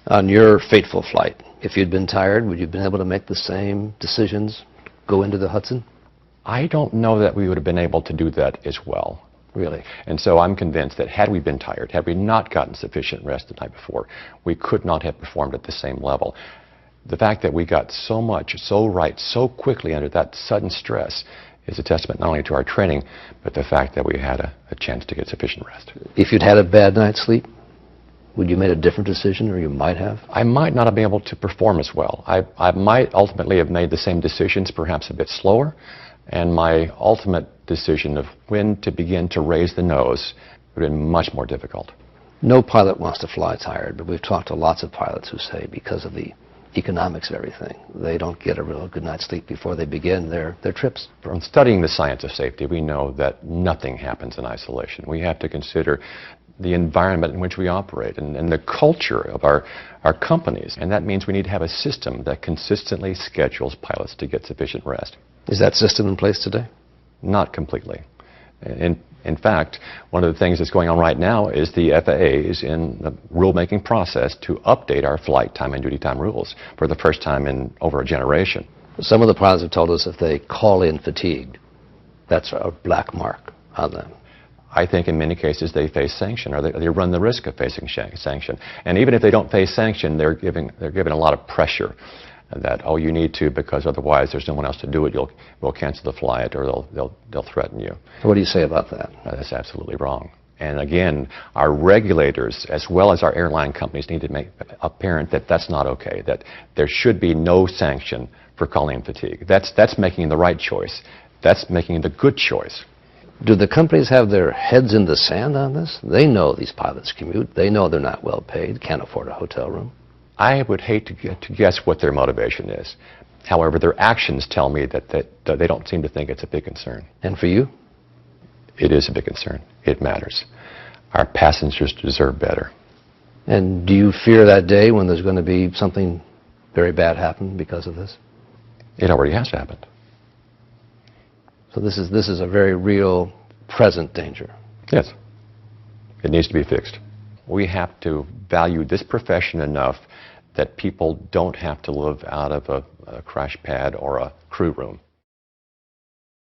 On your fateful flight, if you'd been tired, would you have been able to make the same decisions, go into the Hudson? I don't know that we would have been able to do that as well. Really? And so I'm convinced that had we been tired, had we not gotten sufficient rest the night before, we could not have performed at the same level. The fact that we got so much, so right, so quickly under that sudden stress is a testament not only to our training, but the fact that we had a chance to get sufficient rest. If you'd had a bad night's sleep, would you have made a different decision, or you might have? I might not have been able to perform as well. I might ultimately have made the same decisions, perhaps a bit slower, and my ultimate decision of when to begin to raise the nose would have been much more difficult. No pilot wants to fly tired, but we've talked to lots of pilots who say because of the economics of everything, they don't get a real good night's sleep before they begin their trips. From studying the science of safety, we know that nothing happens in isolation. We have to consider the environment in which we operate and the culture of our companies. And that means we need to have a system that consistently schedules pilots to get sufficient rest. Is that system in place today? Not completely. In fact, one of the things that's going on right now is the FAA is in the rulemaking process to update our flight time and duty time rules for the first time in over a generation. Some of the pilots have told us if they call in fatigued, that's a black mark on them. I think in many cases they face sanction, or they run the risk of facing sanction. And even if they don't face sanction, they're given a lot of pressure that, oh, you need to, because otherwise there's no one else to do it. We'll cancel the flight, or they'll threaten you. What do you say about that? That's absolutely wrong. And again, our regulators, as well as our airline companies, need to make apparent that that's not okay, that there should be no sanction for calling in fatigue. That's making the right choice. That's making the good choice. Do the companies have their heads in the sand on this? They know these pilots commute. They know they're not well paid, can't afford a hotel room. I would hate to guess what their motivation is. However, their actions tell me that they don't seem to think it's a big concern. And for you? It is a big concern. It matters. Our passengers deserve better. And do you fear that day when there's going to be something very bad happen because of this? It already has happened. So this is a very real, present danger. Yes. It needs to be fixed. We have to value this profession enough that people don't have to live out of a crash pad or a crew room.